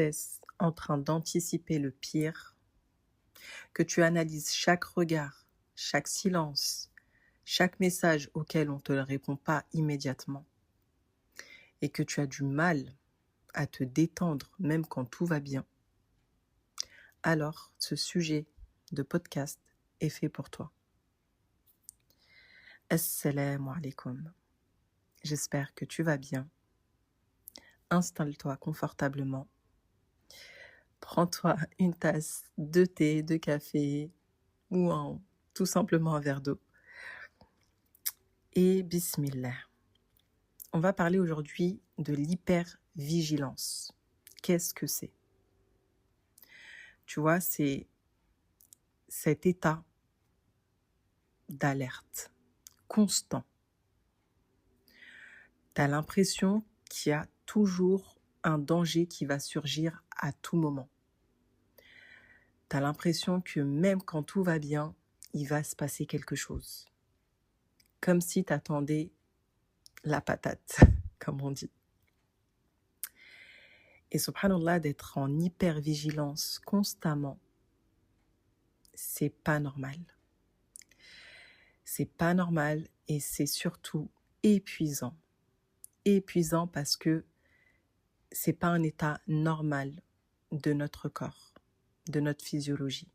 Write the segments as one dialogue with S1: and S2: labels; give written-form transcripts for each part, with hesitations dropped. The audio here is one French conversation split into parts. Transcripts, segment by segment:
S1: cesse en train d'anticiper le pire, que tu analyses chaque regard, chaque silence, chaque message auquel on ne te le répond pas immédiatement, et que tu as du mal à te détendre même quand tout va bien, alors ce sujet de podcast est fait pour toi. Assalamu alaikum. J'espère que tu vas bien. Installe-toi confortablement. Prends-toi une tasse de thé, de café ou tout simplement un verre d'eau. Et bismillah. On va parler aujourd'hui de l'hypervigilance. Qu'est-ce que c'est ? Tu vois, c'est cet état d'alerte constant. Tu as l'impression qu'il y a toujours un danger qui va surgir à tout moment. Tu as l'impression que même quand tout va bien, il va se passer quelque chose. Comme si tu attendais la patate, comme on dit. Et subhanallah, d'être en hypervigilance constamment, c'est pas normal. C'est pas normal et c'est surtout épuisant. Épuisant parce que c'est pas un état normal de notre corps, de notre physiologie.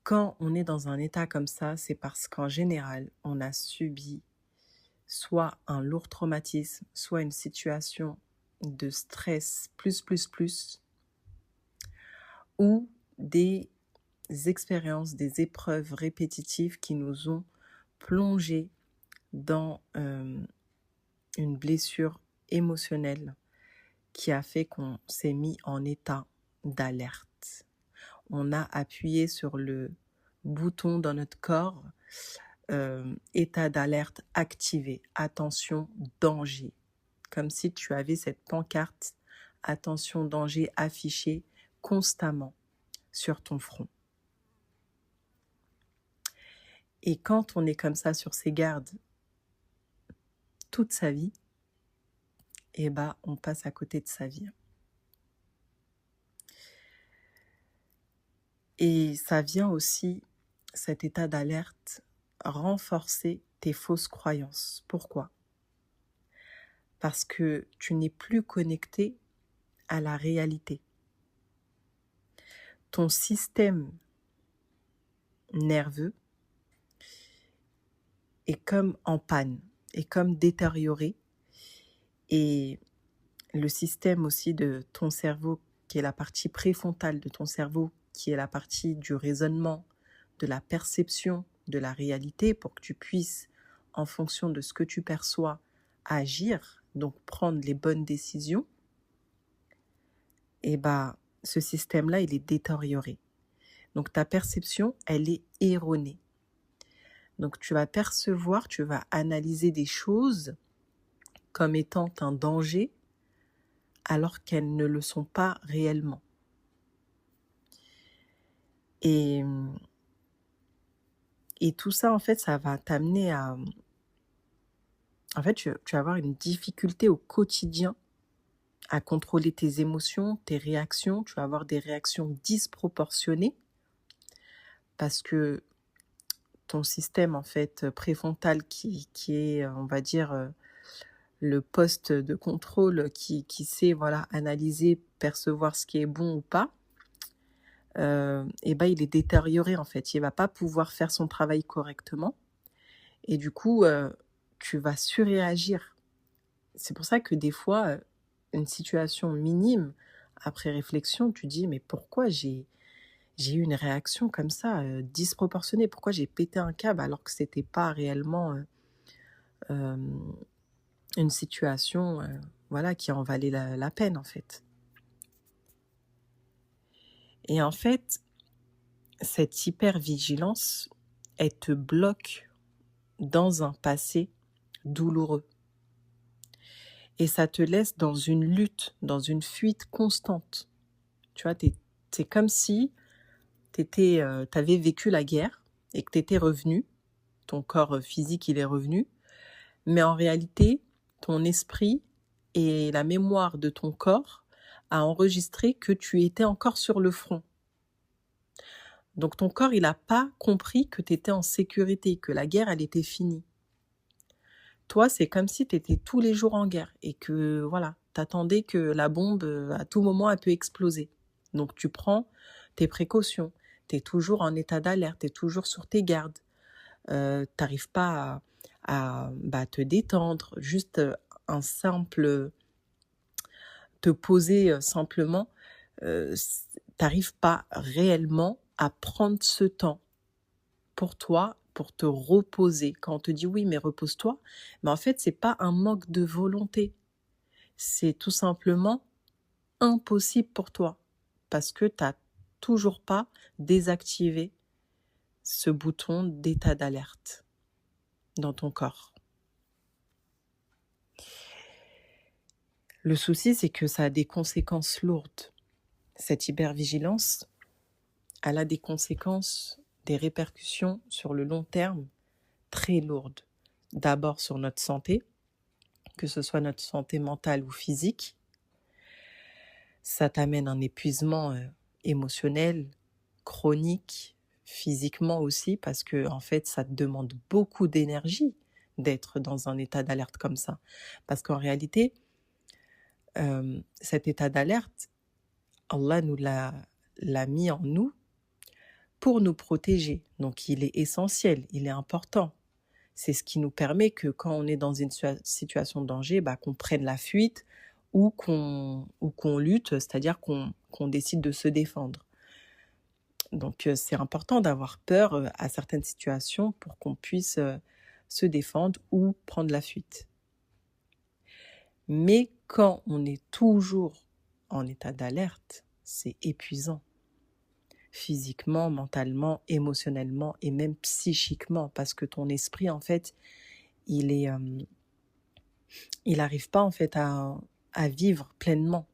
S1: Quand on est dans un état comme ça, c'est parce qu'en général, on a subi soit un lourd traumatisme, soit une situation de stress plus, ou des expériences, des épreuves répétitives qui nous ont plongé dans une blessure émotionnelle qui a fait qu'on s'est mis en état d'alerte. On a appuyé sur le bouton dans notre corps, état d'alerte activé, attention, danger. Comme si tu avais cette pancarte, attention, danger affichée constamment sur ton front. Et quand on est comme ça sur ses gardes toute sa vie, eh ben, on passe à côté de sa vie. Et ça vient aussi, cet état d'alerte, renforcer tes fausses croyances. Pourquoi ? Parce que tu n'es plus connecté à la réalité. Ton système nerveux est comme en panne, est comme détérioré. Et le système aussi de ton cerveau, qui est la partie préfrontale de ton cerveau, qui est la partie du raisonnement, de la perception de la réalité, pour que tu puisses, en fonction de ce que tu perçois, agir, donc prendre les bonnes décisions, et ce système-là, il est détérioré. Donc ta perception, elle est erronée. Donc tu vas percevoir, tu vas analyser des choses comme étant un danger, alors qu'elles ne le sont pas réellement. Et tout ça, en fait, ça va t'amener à... En fait, tu vas avoir une difficulté au quotidien à contrôler tes émotions, tes réactions. Tu vas avoir des réactions disproportionnées parce que ton système, en fait, préfrontal qui est, on va dire, le poste de contrôle qui sait, analyser, percevoir ce qui est bon ou pas, il est détérioré, en fait. Il ne va pas pouvoir faire son travail correctement. Et du coup, tu vas surréagir. C'est pour ça que des fois, une situation minime, après réflexion, tu dis, mais pourquoi j'ai eu une réaction comme ça, disproportionnée ? Pourquoi j'ai pété un câble alors que ce n'était pas réellement une situation qui en valait la peine, en fait. Et en fait, cette hypervigilance, elle te bloque dans un passé douloureux. Et ça te laisse dans une lutte, dans une fuite constante. Tu vois, c'est comme si t'avais vécu la guerre et que t'étais revenu, ton corps physique il est revenu, mais en réalité, ton esprit et la mémoire de ton corps a enregistré que tu étais encore sur le front. Donc ton corps, il n'a pas compris que tu étais en sécurité, que la guerre, elle était finie. Toi, c'est comme si tu étais tous les jours en guerre et que, voilà, t'attendais que la bombe, à tout moment, elle peut exploser. Donc tu prends tes précautions, tu es toujours en état d'alerte, tu es toujours sur tes gardes. T'arrives pas à te détendre, juste un simple te poser simplement, t'arrives pas réellement à prendre ce temps pour toi, pour te reposer. Quand on te dit oui, mais repose-toi, mais en fait, c'est pas un manque de volonté, c'est tout simplement impossible pour toi parce que t'as toujours pas désactivé ce bouton d'état d'alerte dans ton corps. Le souci, c'est que ça a des conséquences lourdes. Cette hypervigilance, elle a des conséquences, des répercussions sur le long terme très lourdes. D'abord sur notre santé, que ce soit notre santé mentale ou physique. Ça t'amène un épuisement émotionnel, chronique, physiquement aussi, parce que en fait, ça te demande beaucoup d'énergie d'être dans un état d'alerte comme ça. Parce qu'en réalité, cet état d'alerte, Allah nous l'a mis en nous pour nous protéger. Donc il est essentiel, il est important. C'est ce qui nous permet que quand on est dans une situation de danger, qu'on prenne la fuite ou qu'on lutte, c'est-à-dire qu'on décide de se défendre. Donc c'est important d'avoir peur à certaines situations pour qu'on puisse se défendre ou prendre la fuite. Mais quand on est toujours en état d'alerte, c'est épuisant. Physiquement, mentalement, émotionnellement et même psychiquement, parce que ton esprit, en fait, il n'arrive pas en fait à vivre pleinement.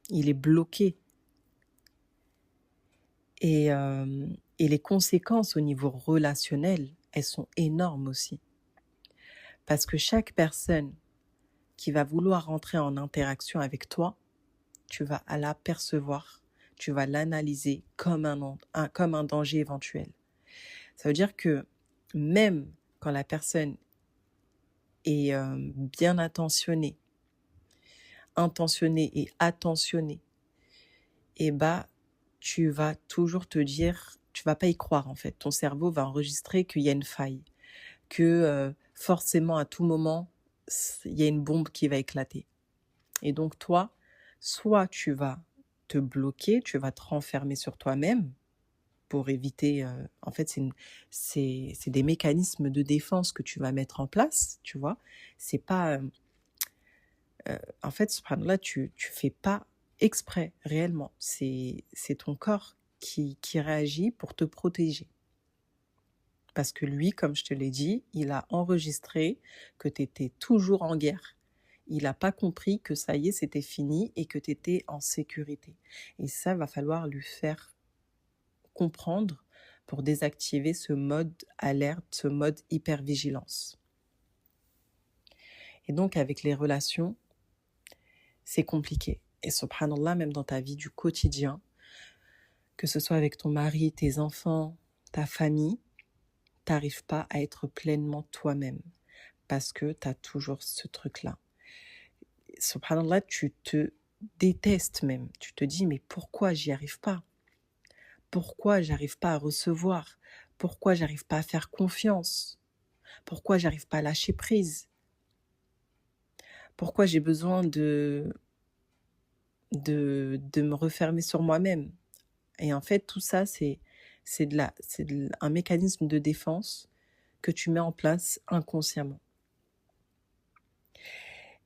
S1: Il est bloqué. Et les conséquences au niveau relationnel, elles sont énormes aussi. Parce que chaque personne qui va vouloir rentrer en interaction avec toi, tu vas la percevoir, tu vas l'analyser comme un danger éventuel. Ça veut dire que même quand la personne est bien intentionnée et attentionnée, tu vas toujours te dire, tu vas pas y croire en fait. Ton cerveau va enregistrer qu'il y a une faille, que forcément à tout moment, il y a une bombe qui va éclater. Et donc toi, soit tu vas te bloquer, tu vas te renfermer sur toi-même pour éviter... en fait, c'est des mécanismes de défense que tu vas mettre en place, tu vois. C'est pas... en fait, subhanallah, tu fais pas exprès, réellement. C'est ton corps qui réagit pour te protéger. Parce que lui, comme je te l'ai dit, il a enregistré que tu étais toujours en guerre. Il n'a pas compris que ça y est, c'était fini et que tu étais en sécurité. Et ça, va falloir lui faire comprendre pour désactiver ce mode alerte, ce mode hypervigilance. Et donc, avec les relations, c'est compliqué. Et subhanallah, même dans ta vie du quotidien, que ce soit avec ton mari, tes enfants, ta famille, t'arrives pas à être pleinement toi-même parce que tu as toujours ce truc-là. Subhanallah, tu te détestes même. Tu te dis, mais pourquoi j'y arrive pas? Pourquoi j'arrive pas à recevoir? Pourquoi j'arrive pas à faire confiance? Pourquoi j'arrive pas à lâcher prise? Pourquoi j'ai besoin de me refermer sur moi-même? Et en fait, tout ça, c'est un mécanisme de défense que tu mets en place inconsciemment.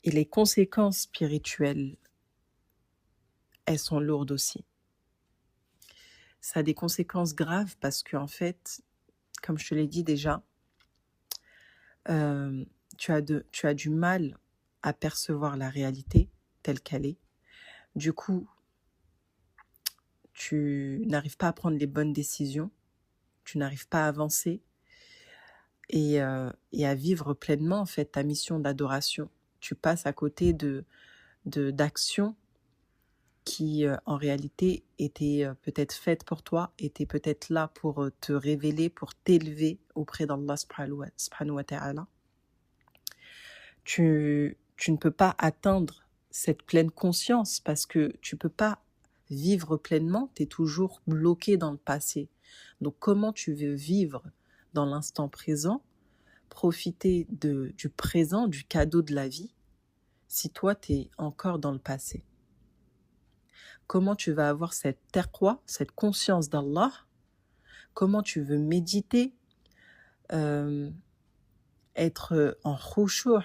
S1: Et les conséquences spirituelles, elles sont lourdes aussi. Ça a des conséquences graves parce que, en fait, comme je te l'ai dit déjà, tu as du mal à percevoir la réalité telle qu'elle est. Du coup, tu n'arrives pas à prendre les bonnes décisions, tu n'arrives pas à avancer et à vivre pleinement en fait ta mission d'adoration. Tu passes à côté d'actions qui en réalité était peut-être faite pour toi, était peut-être là pour te révéler, pour t'élever auprès d'Allah subhanahu wa ta'ala. Tu ne peux pas atteindre cette pleine conscience parce que tu ne peux pas vivre pleinement, tu es toujours bloqué dans le passé. Donc comment tu veux vivre dans l'instant présent, profiter du présent, du cadeau de la vie, si toi tu es encore dans le passé? Comment tu vas avoir cette taqwa, cette conscience d'Allah? Comment tu veux méditer, être en khushu',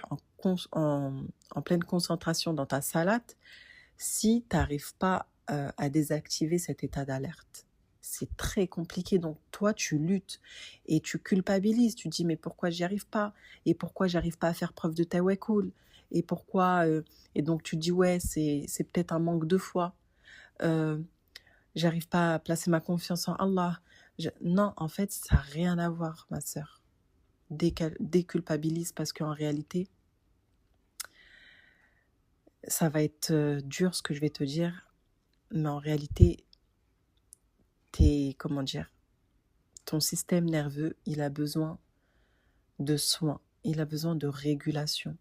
S1: en pleine concentration dans ta salat, si tu n'arrives pas à désactiver cet état d'alerte? C'est très compliqué. Donc toi, tu luttes et tu culpabilises. Tu dis, mais pourquoi j'y arrive pas? Et pourquoi j'arrive pas à faire preuve de tawakkul? Et pourquoi Et donc tu dis, ouais, c'est peut-être un manque de foi. J'arrive pas à placer ma confiance en Allah. Non, en fait, ça n'a rien à voir, ma sœur. Déculpabilise, parce qu'en réalité, ça va être dur ce que je vais te dire, mais en réalité, ton système nerveux, il a besoin de soins, il a besoin de régulation.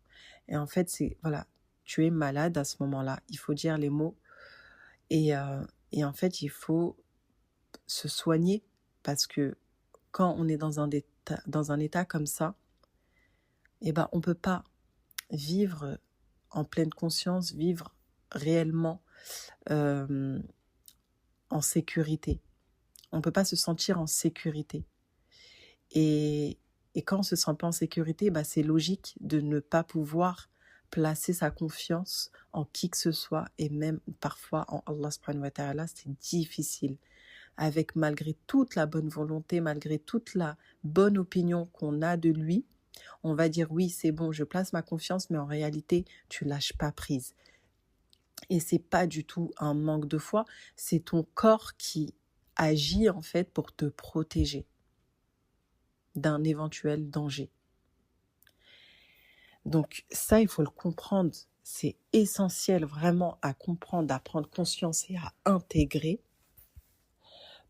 S1: Et en fait, voilà, tu es malade à ce moment-là, il faut dire les mots. Et en fait, il faut se soigner, parce que quand on est dans un état comme ça, eh ben, on ne peut pas vivre en pleine conscience, vivre réellement en sécurité. On ne peut pas se sentir en sécurité. Et quand on ne se sent pas en sécurité, bah, c'est logique de ne pas pouvoir placer sa confiance en qui que ce soit, et même parfois en Allah subhanahu wa ta'ala. C'est difficile. Malgré toute la bonne volonté, malgré toute la bonne opinion qu'on a de lui, on va dire oui, c'est bon, je place ma confiance, mais en réalité, tu lâches pas prise. Et c'est pas du tout un manque de foi, c'est ton corps qui agit en fait pour te protéger d'un éventuel danger. Donc ça, il faut le comprendre. C'est essentiel vraiment à comprendre, à prendre conscience et à intégrer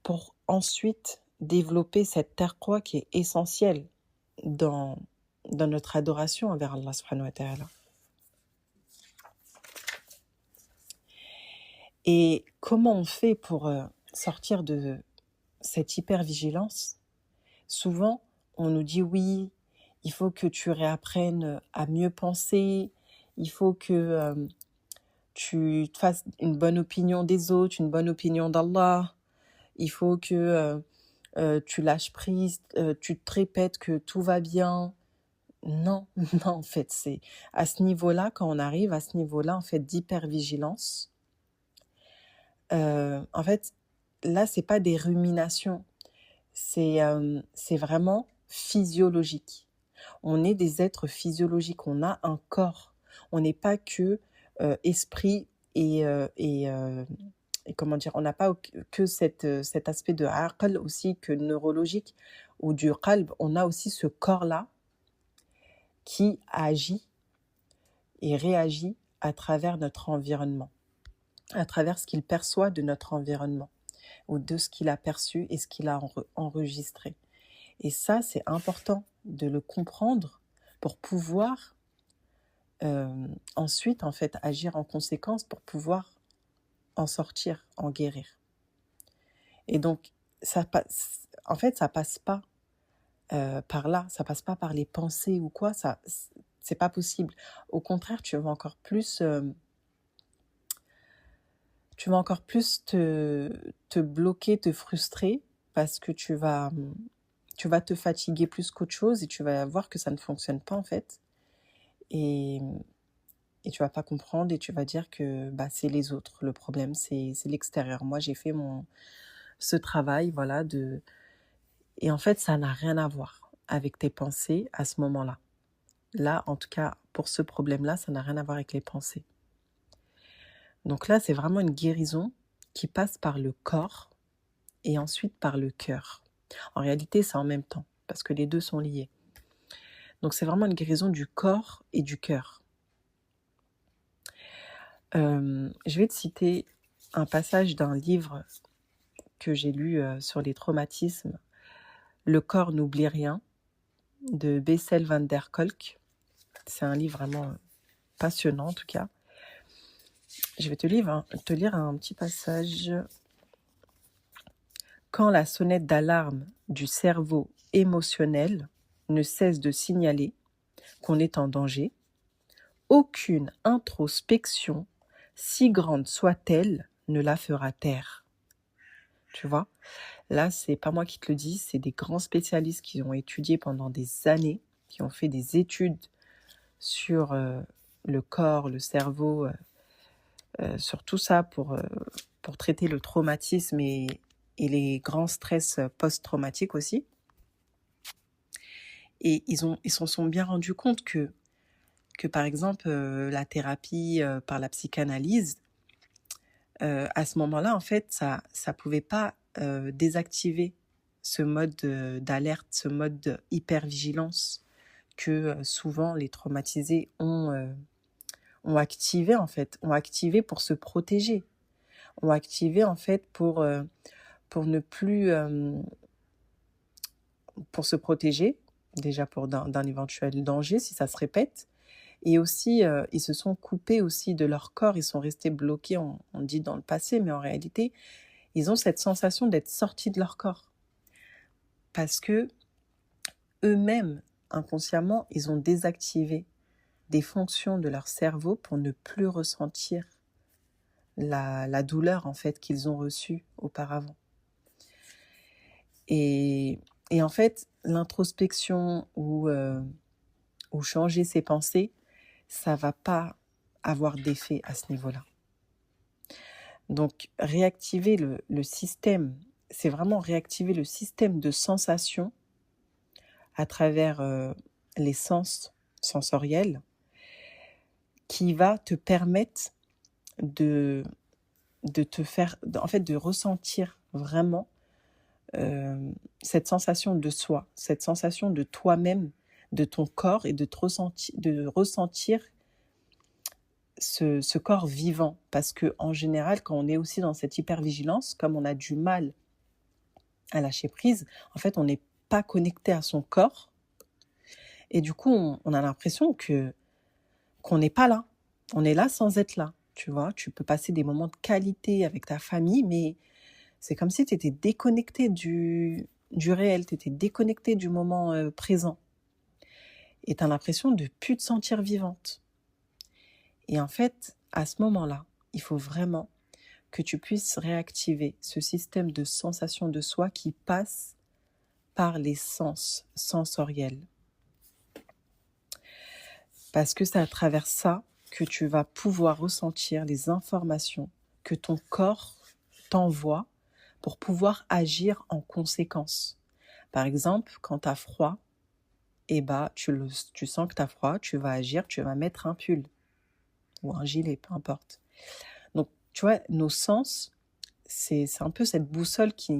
S1: pour ensuite développer cette taqwa qui est essentielle dans notre adoration envers Allah subhanahu wa ta'ala. Et comment on fait pour sortir de cette hypervigilance? Souvent, on nous dit oui, il faut que tu réapprennes à mieux penser, il faut que tu te fasses une bonne opinion des autres, une bonne opinion d'Allah, il faut que tu lâches prise, tu te répètes que tout va bien. Non, non, en fait, c'est à ce niveau-là, quand on arrive à ce niveau-là, en fait, d'hypervigilance, en fait, là, c'est pas des ruminations, c'est vraiment physiologique. On est des êtres physiologiques, on a un corps. On n'est pas que esprit et comment dire, on n'a pas que cet aspect de aql aussi, que neurologique, ou du qalb. On a aussi ce corps-là qui agit et réagit à travers notre environnement, à travers ce qu'il perçoit de notre environnement, ou de ce qu'il a perçu et ce qu'il a enregistré. Et ça, c'est important de le comprendre pour pouvoir ensuite, en fait, agir en conséquence, pour pouvoir en sortir, en guérir. Et donc, ça passe pas par là, ça passe pas par les pensées ou quoi, c'est pas possible. Au contraire, tu vas encore plus te bloquer, te frustrer, parce que tu vas te fatiguer plus qu'autre chose, et tu vas voir que ça ne fonctionne pas en fait, et tu vas pas comprendre, et tu vas dire que c'est les autres, le problème c'est l'extérieur. Moi j'ai fait ce travail, voilà, et en fait ça n'a rien à voir avec tes pensées à ce moment-là. Là, en tout cas, pour ce problème-là, ça n'a rien à voir avec les pensées. Donc là, c'est vraiment une guérison qui passe par le corps et ensuite par le cœur. En réalité, c'est en même temps, parce que les deux sont liés. Donc c'est vraiment une guérison du corps et du cœur. Je vais te citer un passage d'un livre que j'ai lu sur les traumatismes, Le corps n'oublie rien, de Bessel van der Kolk. C'est un livre vraiment passionnant en tout cas. Je vais te lire un petit passage. Quand la sonnette d'alarme du cerveau émotionnel ne cesse de signaler qu'on est en danger, aucune introspection, si grande soit-elle, ne la fera taire. Tu vois, là, c'est pas moi qui te le dis, c'est des grands spécialistes qui ont étudié pendant des années, qui ont fait des études sur le corps, le cerveau, sur tout ça pour traiter le traumatisme et les grands stress post-traumatiques aussi. Et ils s'en sont bien rendus compte que par exemple, la thérapie par la psychanalyse, à ce moment-là, en fait, ça pouvait pas désactiver ce mode d'alerte, ce mode d'hypervigilance que souvent les traumatisés ont activé, en fait, ont activé pour se protéger, ont activé, en fait, pour ne plus... pour se protéger, déjà d'un éventuel danger si ça se répète, et aussi ils se sont coupés aussi de leur corps, ils sont restés bloqués, on dit dans le passé, mais en réalité ils ont cette sensation d'être sortis de leur corps parce que eux-mêmes inconsciemment ils ont désactivé des fonctions de leur cerveau pour ne plus ressentir la douleur en fait qu'ils ont reçue auparavant. Et en fait l'introspection ou changer ses pensées, ça va pas avoir d'effet à ce niveau-là. Donc, réactiver le système, c'est vraiment réactiver le système de sensation à travers les sens sensoriels qui va te permettre de te faire, en fait, de ressentir vraiment cette sensation de soi, cette sensation de toi-même, de ton corps et de ressentir ce corps vivant. Parce qu'en général, quand on est aussi dans cette hypervigilance, comme on a du mal à lâcher prise, en fait, on n'est pas connecté à son corps. Et du coup, on a l'impression qu'on n'est pas là. On est là sans être là. Tu vois, tu peux passer des moments de qualité avec ta famille, mais c'est comme si tu étais déconnecté du réel, tu étais déconnecté du moment présent. Et tu as l'impression de ne plus te sentir vivante. Et en fait, à ce moment-là, il faut vraiment que tu puisses réactiver ce système de sensation de soi qui passe par les sens sensoriels. Parce que c'est à travers ça que tu vas pouvoir ressentir les informations que ton corps t'envoie pour pouvoir agir en conséquence. Par exemple, quand tu as froid, tu sens que tu as froid, tu vas agir, tu vas mettre un pull ou un gilet, peu importe. Donc, tu vois, nos sens, c'est un peu cette boussole qui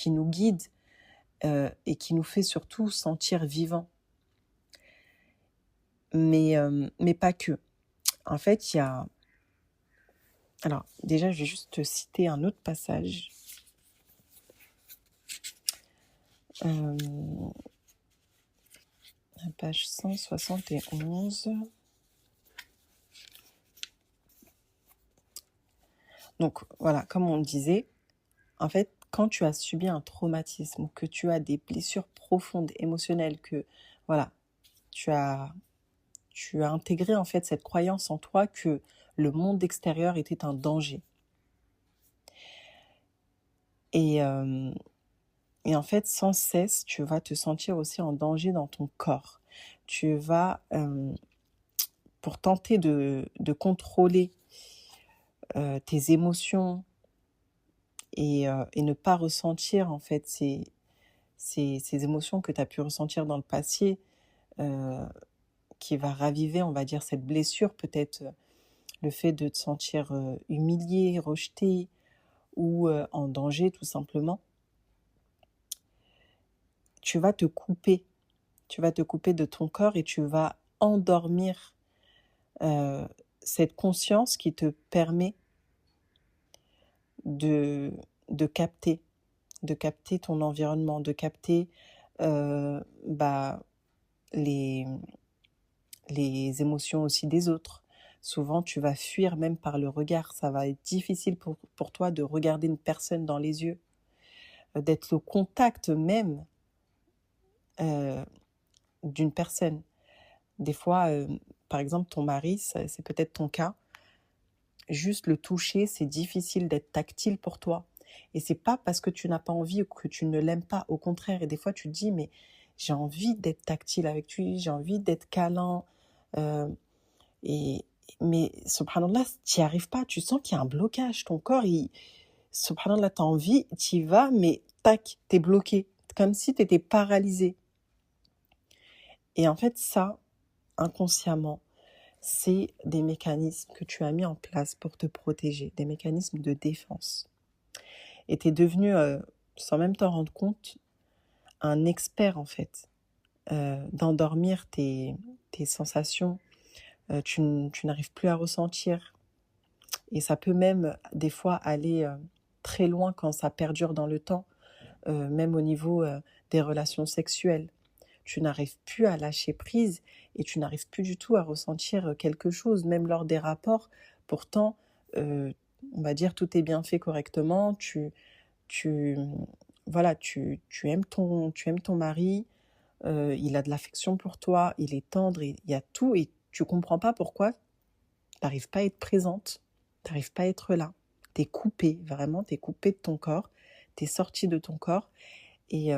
S1: nous guide et qui nous fait surtout sentir vivants. Mais pas que. En fait, il y a... Alors, déjà, je vais juste te citer un autre passage. Page 171. Donc, voilà, comme on le disait, en fait, quand tu as subi un traumatisme, que tu as des blessures profondes, émotionnelles, que, voilà, tu as intégré, en fait, cette croyance en toi que le monde extérieur était un danger. Et en fait, sans cesse, tu vas te sentir aussi en danger dans ton corps. Tu vas, pour tenter de contrôler tes émotions et ne pas ressentir, en fait, ces émotions que tu as pu ressentir dans le passé, qui va raviver, on va dire, cette blessure, peut-être le fait de te sentir humilié, rejeté ou en danger, tout simplement. Tu vas te couper de ton corps et tu vas endormir cette conscience qui te permet de, de capter, de capter ton environnement, de capter bah, les, les émotions aussi des autres. Souvent, tu vas fuir même par le regard. Ça va être difficile pour toi de regarder une personne dans les yeux, d'être au contact même euh, d'une personne. Des fois, par exemple, ton mari, c'est peut-être ton cas, juste le toucher, c'est difficile d'être tactile pour toi. Et c'est pas parce que tu n'as pas envie ou que tu ne l'aimes pas. Au contraire, et des fois, tu te dis, mais j'ai envie d'être tactile avec lui, j'ai envie d'être câlin. euh, et, mais subhanallah, tu n'y arrives pas. Tu sens qu'il y a un blocage. Ton corps, subhanallah, tu as envie, tu y vas, mais tac, tu es bloqué. Comme si tu étais paralysé. Et en fait, ça, inconsciemment, c'est des mécanismes que tu as mis en place pour te protéger, des mécanismes de défense. Et tu es devenu, sans même t'en rendre compte, un expert en fait, d'endormir tes sensations. Tu n'arrives plus à ressentir. Et ça peut même des fois aller très loin quand ça perdure dans le temps, même au niveau des relations sexuelles. Tu n'arrives plus à lâcher prise et tu n'arrives plus du tout à ressentir quelque chose, même lors des rapports. Pourtant, on va dire tout est bien fait correctement. Tu, voilà, tu aimes ton mari, il a de l'affection pour toi, il est tendre, il y a tout et tu comprends pas pourquoi tu n'arrives pas à être présente, tu n'arrives pas à être là. Tu es coupé, vraiment, tu es coupé de ton corps, tu es sorti de ton corps et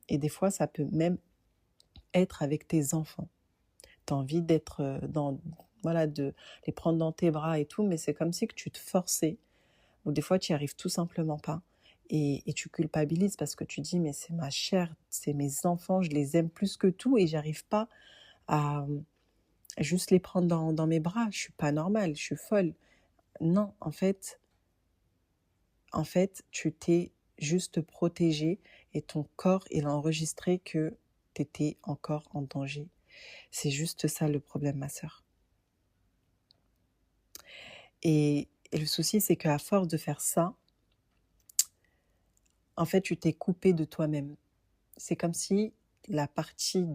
S1: des fois ça peut même être avec tes enfants. Tu as envie d'être voilà, de les prendre dans tes bras et tout, mais c'est comme si que tu te forçais, ou des fois tu n'y arrives tout simplement pas. Et tu culpabilises parce que tu dis, mais c'est ma chair, c'est mes enfants, je les aime plus que tout et j'arrive pas à juste les prendre dans mes bras. Je suis pas normale, je suis folle. Non, en fait, tu t'es juste protégé et ton corps, il a enregistré que tu étais encore en danger. C'est juste ça le problème, ma sœur. Et le souci, c'est qu'à force de faire ça, en fait, tu t'es coupé de toi-même. C'est comme si la partie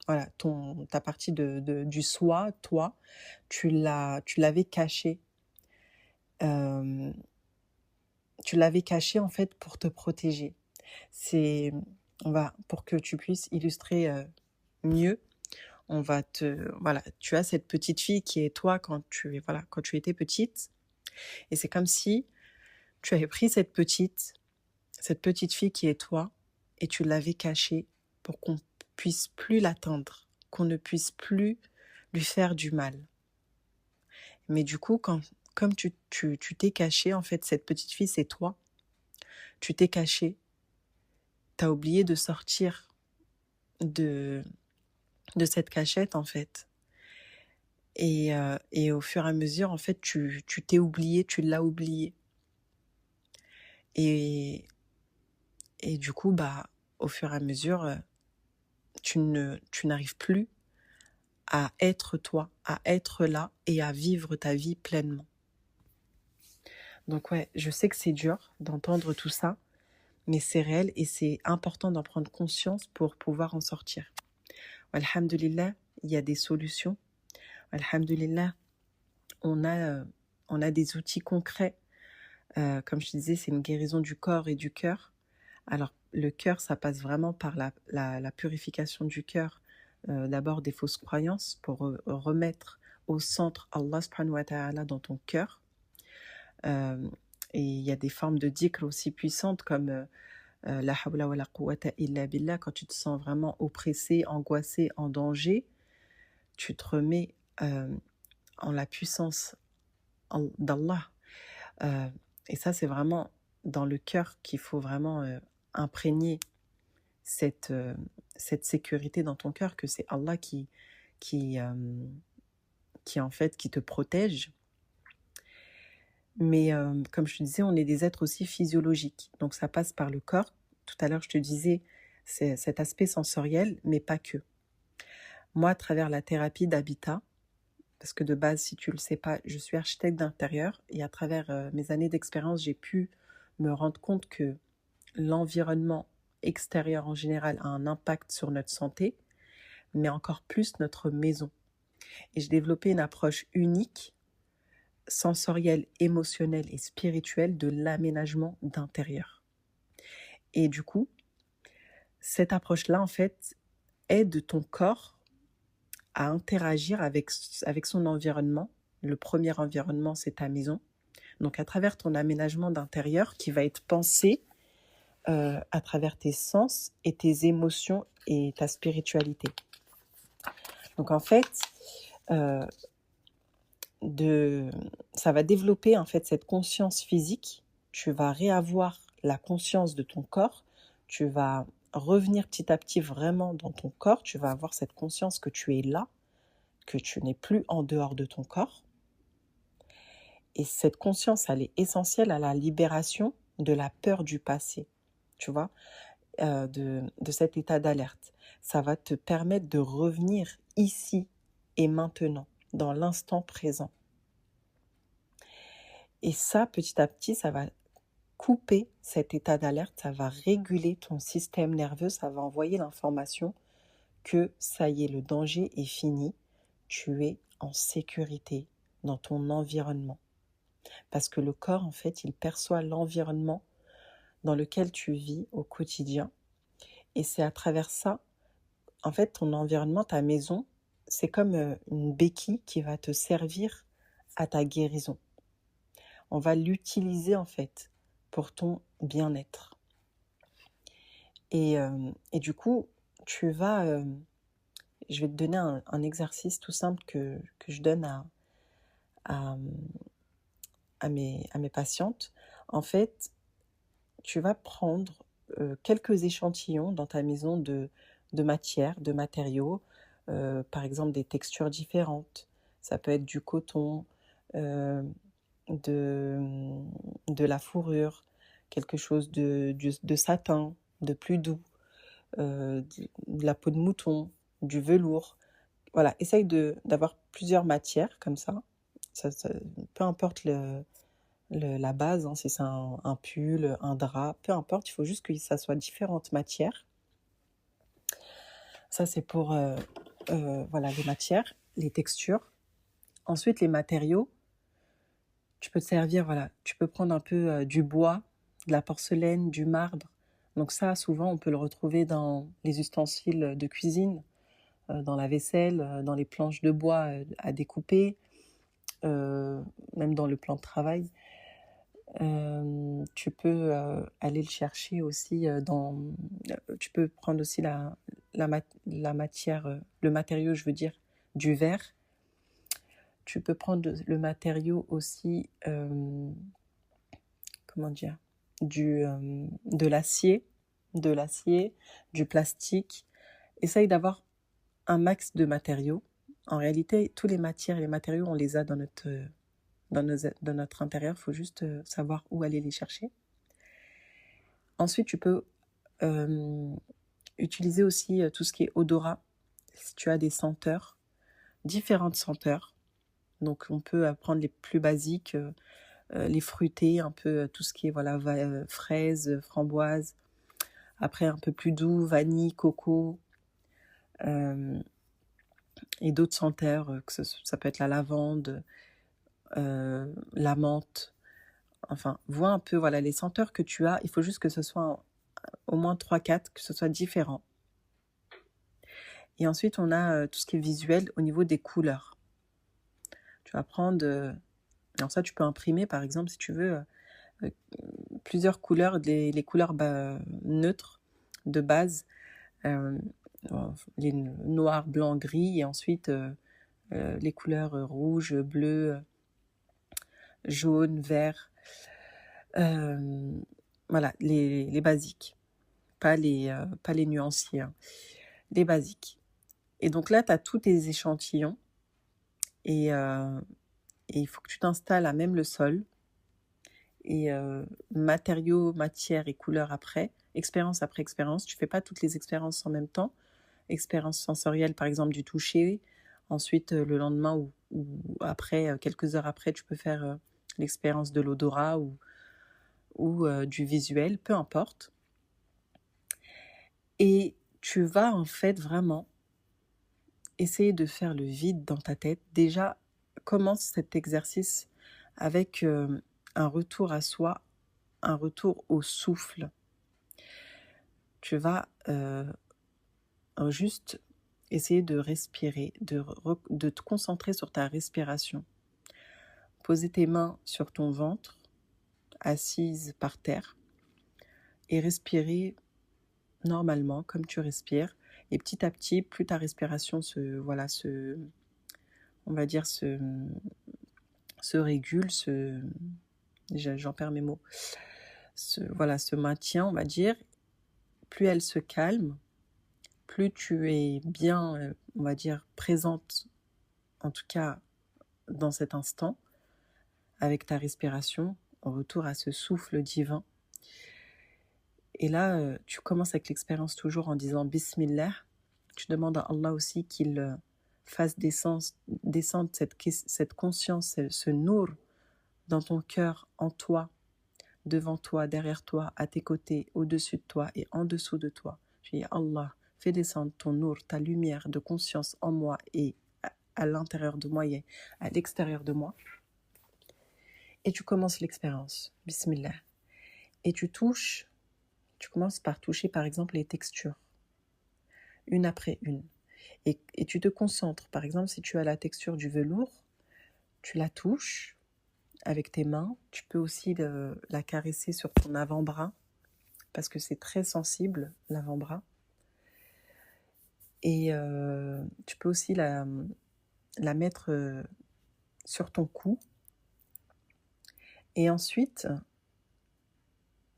S1: voilà, ta partie du soi, toi, tu l'avais cachée. Tu l'avais cachée, en fait, pour te protéger. Pour que tu puisses illustrer mieux, voilà, tu as cette petite fille qui est toi quand tu étais petite. Et c'est comme si tu avais pris cette petite fille qui est toi et tu l'avais cachée pour qu'on puisse plus l'atteindre, qu'on ne puisse plus lui faire du mal. Mais du coup, comme tu t'es caché, en fait, cette petite fille, c'est toi, tu t'es caché, t'as oublié de sortir de cette cachette, en fait. Et au fur et à mesure, en fait, tu t'es oublié, tu l'as oublié. Et du coup, bah, au fur et à mesure, tu n'arrives plus à être toi, à être là et à vivre ta vie pleinement. Donc ouais, je sais que c'est dur d'entendre tout ça, mais c'est réel et c'est important d'en prendre conscience pour pouvoir en sortir. Alhamdulillah, il y a des solutions. Alhamdulillah, on a des outils concrets. Comme je te disais, c'est une guérison du corps et du cœur. Alors, le cœur, ça passe vraiment par la purification du cœur, d'abord des fausses croyances, pour remettre au centre Allah subhanahu wa ta'ala dans ton cœur. Et il y a des formes de dhikr aussi puissantes comme la hawla wa la quwwata illa billah. Quand tu te sens vraiment oppressé, angoissé, en danger, tu te remets en la puissance d'Allah. Et ça, c'est vraiment dans le cœur qu'il faut vraiment imprégner cette sécurité dans ton cœur, que c'est Allah qui en fait qui te protège. Mais comme je te disais, on est des êtres aussi physiologiques, donc ça passe par le corps. Tout à l'heure, je te disais, c'est cet aspect sensoriel, mais pas que. Moi, à travers la thérapie d'habitat, parce que de base, si tu ne le sais pas, je suis architecte d'intérieur et à travers mes années d'expérience, j'ai pu me rendre compte que l'environnement extérieur en général a un impact sur notre santé, mais encore plus notre maison. Et j'ai développé une approche unique, sensorielle, émotionnelle et spirituelle de l'aménagement d'intérieur. Et du coup, cette approche-là, en fait, aide ton corps à interagir avec son environnement. Le premier environnement, c'est ta maison. Donc, à travers ton aménagement d'intérieur qui va être pensé à travers tes sens et tes émotions et ta spiritualité. Donc, en fait, ça va développer en fait cette conscience physique. Tu vas réavoir la conscience de ton corps. Tu vas revenir petit à petit vraiment dans ton corps. Tu vas avoir cette conscience que tu es là, que tu n'es plus en dehors de ton corps. Et cette conscience, elle est essentielle à la libération de la peur du passé, tu vois, de cet état d'alerte. Ça va te permettre de revenir ici et maintenant, dans l'instant présent. Et ça, petit à petit, ça va couper cet état d'alerte, ça va réguler ton système nerveux, ça va envoyer l'information que ça y est, le danger est fini, tu es en sécurité dans ton environnement. Parce que le corps, en fait, il perçoit l'environnement dans lequel tu vis au quotidien. Et c'est à travers ça, en fait, ton environnement, ta maison, c'est comme une béquille qui va te servir à ta guérison. On va l'utiliser, en fait, pour ton bien-être. Et du coup, tu vas... je vais te donner un exercice tout simple que je donne à mes patientes. En fait, tu vas prendre quelques échantillons dans ta maison de matières, de matériaux, par exemple des textures différentes. Ça peut être du coton, de la fourrure, quelque chose de satin, de plus doux, de la peau de mouton, du velours. Voilà, essaye d'avoir plusieurs matières comme ça. Peu importe la base, hein, si c'est un pull, un drap, peu importe, il faut juste que ça soit différentes matières. Ça, c'est pour voilà, les matières, les textures. Ensuite, les matériaux, tu peux te servir, voilà, tu peux prendre un peu du bois, de la porcelaine, du marbre. Donc ça, souvent, on peut le retrouver dans les ustensiles de cuisine, dans la vaisselle, dans les planches de bois à découper, même dans le plan de travail. Tu peux aller le chercher aussi tu peux prendre aussi la matière, le matériau, je veux dire, du verre. Tu peux prendre le matériau aussi, comment dire, de l'acier, du plastique. Essaye d'avoir un max de matériaux. En réalité, tous les matières et les matériaux, on les a dans notre intérieur. Il faut juste savoir où aller les chercher. Ensuite, tu peux utiliser aussi tout ce qui est odorat. Si tu as des senteurs, différentes senteurs. Donc, on peut prendre les plus basiques, les fruités, un peu tout ce qui est voilà, fraises, framboises. Après, un peu plus doux, vanille, coco. Et d'autres senteurs, ça peut être la lavande, la menthe. Enfin, vois un peu voilà, les senteurs que tu as. Il faut juste que ce soit au moins 3-4, que ce soit différent. Et ensuite, on a tout ce qui est visuel au niveau des couleurs. Tu vas prendre... alors ça, tu peux imprimer, par exemple, si tu veux, plusieurs couleurs, les couleurs neutres de base, les noirs, blancs, gris, et ensuite les couleurs rouge, bleu, jaune, vert. Voilà, les basiques, pas les nuanciers, hein, les basiques. Et donc là, tu as tous tes échantillons et il faut que tu t'installes à même le sol. Et matériaux, matière et couleurs après expérience. Tu fais pas toutes les expériences en même temps. Expérience sensorielle, par exemple, du toucher. Ensuite, le lendemain ou après, quelques heures après, tu peux faire l'expérience de l'odorat ou du visuel, peu importe. Et tu vas en fait vraiment essayer de faire le vide dans ta tête. Déjà, commence cet exercice avec un retour à soi, un retour au souffle. Tu vas juste essayer de respirer, de te concentrer sur ta respiration. Poser tes mains sur ton ventre, assise par terre, et respirer normalement comme tu respires. Et petit à petit, plus ta respiration on va dire, se régule, j'en perds mes mots, se maintient, on va dire, plus elle se calme, plus tu es bien, on va dire, présente, en tout cas dans cet instant, avec ta respiration, en retour à ce souffle divin. Et là, tu commences avec l'expérience toujours en disant Bismillah. Tu demandes à Allah aussi qu'il fasse descendre cette conscience, ce nour dans ton cœur, en toi, devant toi, derrière toi, à tes côtés, au-dessus de toi et en dessous de toi. Tu dis Allah, fais descendre ton nour, ta lumière de conscience en moi et à l'intérieur de moi et à l'extérieur de moi. Et tu commences l'expérience. Bismillah. Et tu commences par toucher par exemple les textures, une après une. Et tu te concentres, par exemple, si tu as la texture du velours, tu la touches avec tes mains. Tu peux aussi la caresser sur ton avant-bras, parce que c'est très sensible, l'avant-bras. Et tu peux aussi la mettre sur ton cou. Et ensuite,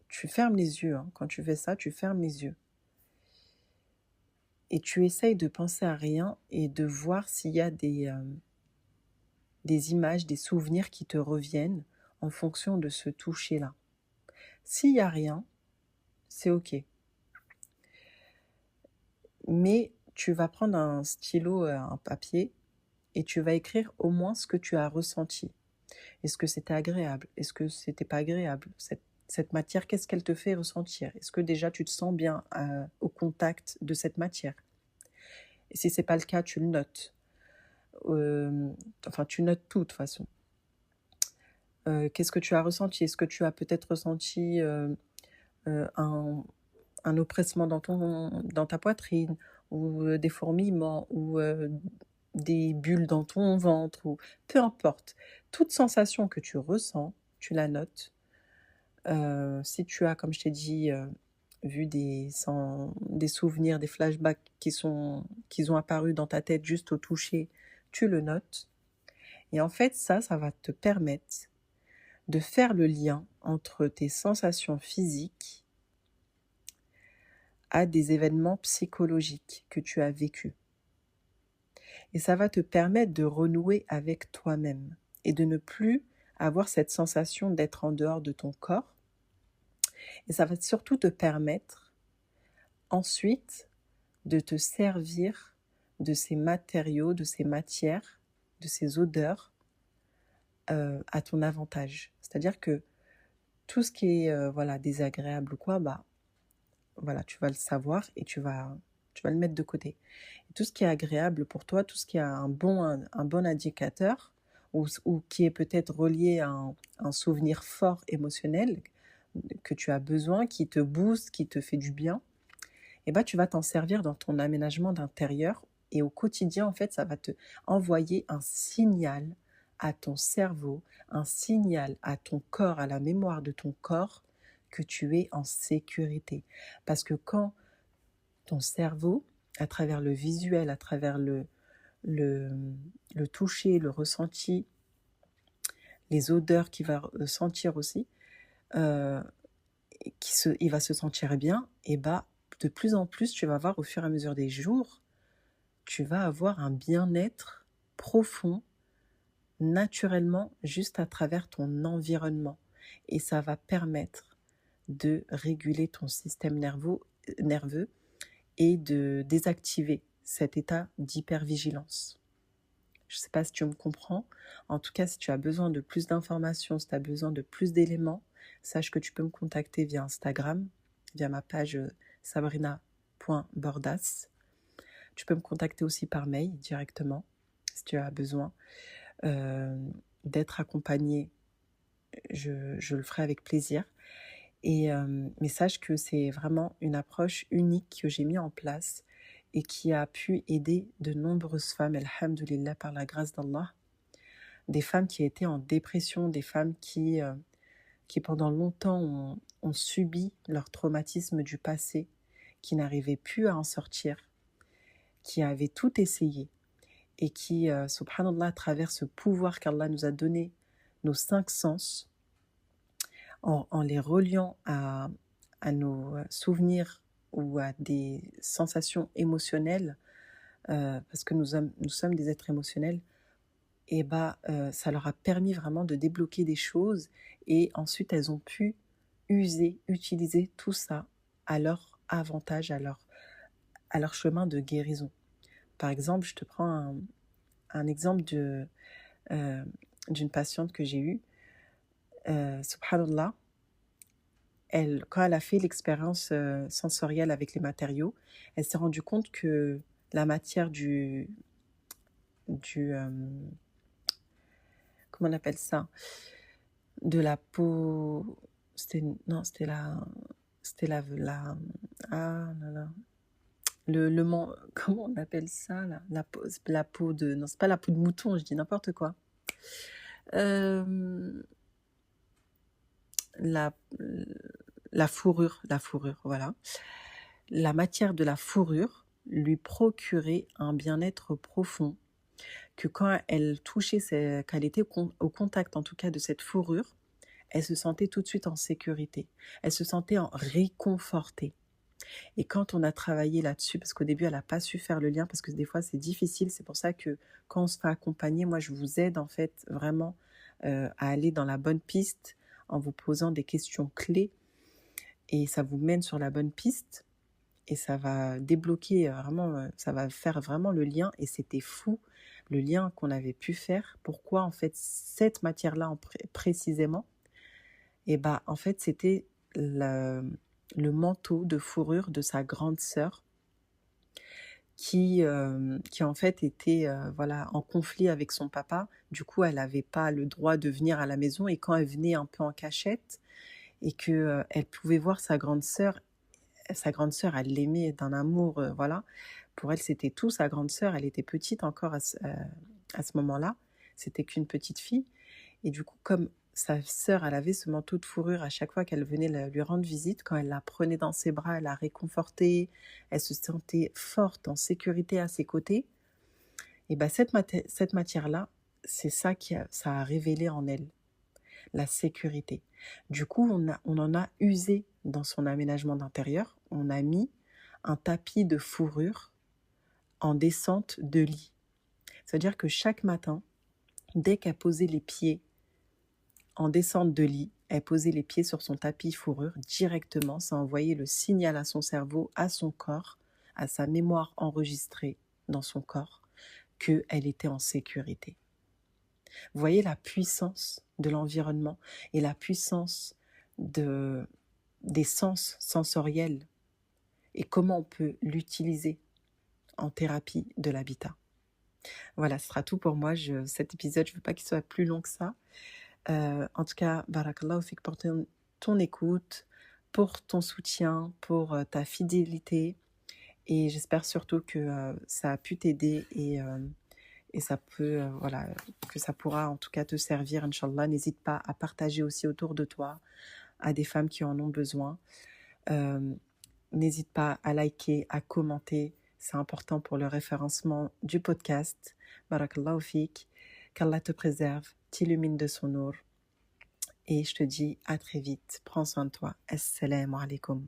S1: tu fermes les yeux. Quand tu fais ça, tu fermes les yeux. Et tu essayes de penser à rien et de voir s'il y a des images, des souvenirs qui te reviennent en fonction de ce toucher-là. S'il n'y a rien, c'est OK. Mais tu vas prendre un stylo, un papier, et tu vas écrire au moins ce que tu as ressenti. Est-ce que c'était agréable? Est-ce que c'était pas agréable? Cette matière, qu'est-ce qu'elle te fait ressentir? Est-ce que déjà tu te sens bien au contact de cette matière? Et si c'est pas le cas, tu le notes. Tu notes tout de toute façon. Qu'est-ce que tu as ressenti? Est-ce que tu as peut-être ressenti un oppressement dans ta poitrine, ou des fourmillements, ou des bulles dans ton ventre, ou peu importe. Toute sensation que tu ressens, tu la notes. Si tu as, comme je t'ai dit, vu des souvenirs, des flashbacks qui ont apparu dans ta tête juste au toucher, tu le notes. Et en fait, ça va te permettre de faire le lien entre tes sensations physiques à des événements psychologiques que tu as vécus. Et ça va te permettre de renouer avec toi-même et de ne plus avoir cette sensation d'être en dehors de ton corps. Et ça va surtout te permettre ensuite de te servir de ces matériaux, de ces matières, de ces odeurs à ton avantage. C'est-à-dire que tout ce qui est désagréable ou quoi, tu vas le savoir et tu vas le mettre de côté. Et tout ce qui est agréable pour toi, tout ce qui a un bon indicateur, ou qui est peut-être relié à un souvenir fort émotionnel que tu as besoin, qui te booste, qui te fait du bien, tu vas t'en servir dans ton aménagement d'intérieur. Et au quotidien, en fait, ça va te envoyer un signal à ton cerveau, un signal à ton corps, à la mémoire de ton corps, que tu es en sécurité. Parce que quand ton cerveau, à travers le visuel, à travers le toucher, le ressenti, les odeurs qu'il va sentir aussi, il va se sentir bien, et de plus en plus, tu vas voir au fur et à mesure des jours, tu vas avoir un bien-être profond, naturellement, juste à travers ton environnement. Et ça va permettre de réguler ton système nerveux et de désactiver cet état d'hypervigilance. Je ne sais pas si tu me comprends. En tout cas, si tu as besoin de plus d'informations, si tu as besoin de plus d'éléments, sache que tu peux me contacter via Instagram, via ma page sabrina.bordas. Tu peux me contacter aussi par mail directement, si tu as besoin d'être accompagné. Je le ferai avec plaisir. Mais sache que c'est vraiment une approche unique que j'ai mis en place et qui a pu aider de nombreuses femmes, alhamdoulilah, par la grâce d'Allah. Des femmes qui étaient en dépression, des femmes qui pendant longtemps ont subi leur traumatisme du passé, qui n'arrivaient plus à en sortir, qui avaient tout essayé et qui, subhanallah, à travers ce pouvoir qu'Allah nous a donné, nos 5 sens, en les reliant à nos souvenirs ou à des sensations émotionnelles, parce que nous sommes des êtres émotionnels, et ça leur a permis vraiment de débloquer des choses, et ensuite elles ont pu utiliser tout ça à leur avantage, à leur chemin de guérison. Par exemple, je te prends un exemple d'une patiente que j'ai eue. Subhanallah, quand elle a fait l'expérience sensorielle avec les matériaux, elle s'est rendue compte que la matière comment on appelle ça, de la peau, c'était la ah là là, comment on appelle ça là, la peau de, non, c'est pas la peau de mouton, je dis n'importe quoi. La fourrure, voilà. La matière de la fourrure lui procurait un bien-être profond, que quand elle touchait, quand elle était au contact en tout cas de cette fourrure, elle se sentait tout de suite en sécurité, elle se sentait réconfortée. Et quand on a travaillé là-dessus, parce qu'au début elle n'a pas su faire le lien, parce que des fois c'est difficile, c'est pour ça que quand on se fait accompagner, moi je vous aide en fait vraiment à aller dans la bonne piste en vous posant des questions clés, et ça vous mène sur la bonne piste. Et ça va débloquer vraiment, ça va faire vraiment le lien. Et c'était fou, le lien qu'on avait pu faire. Pourquoi en fait cette matière-là précisément? Et en fait c'était le manteau de fourrure de sa grande sœur qui en fait était en conflit avec son papa. Du coup elle n'avait pas le droit de venir à la maison, et quand elle venait un peu en cachette et que elle pouvait voir sa grande sœur, elle l'aimait d'un amour, voilà. Pour elle, c'était tout, sa grande sœur. Elle était petite encore à ce moment-là. C'était qu'une petite fille. Et du coup, comme sa sœur, elle avait ce manteau de fourrure à chaque fois qu'elle venait lui rendre visite, quand elle la prenait dans ses bras, elle la réconfortait, elle se sentait forte, en sécurité à ses côtés. Et cette matière-là, c'est ça ça a révélé en elle, la sécurité. Du coup, on en a usé dans son aménagement d'intérieur. On a mis un tapis de fourrure en descente de lit. C'est-à-dire que chaque matin, dès qu'elle posait les pieds en descente de lit, elle posait les pieds sur son tapis fourrure directement. Ça envoyait le signal à son cerveau, à son corps, à sa mémoire enregistrée dans son corps, qu'elle était en sécurité. Vous voyez la puissance de l'environnement et la puissance des sens sensoriels, et comment on peut l'utiliser en thérapie de l'habitat. Voilà, ce sera tout pour moi. Cet épisode, je ne veux pas qu'il soit plus long que ça. En tout cas, barakallahu fik pour ton écoute, pour ton soutien, pour ta fidélité. Et j'espère surtout que ça a pu t'aider, et ça peut, que ça pourra en tout cas te servir, Inch'Allah. N'hésite pas à partager aussi autour de toi, à des femmes qui en ont besoin. N'hésite pas à liker, à commenter. C'est important pour le référencement du podcast. Barakallahu fik. Qu'Allah te préserve, t'illumine de son nour. Et je te dis à très vite. Prends soin de toi. Assalamu alaikum.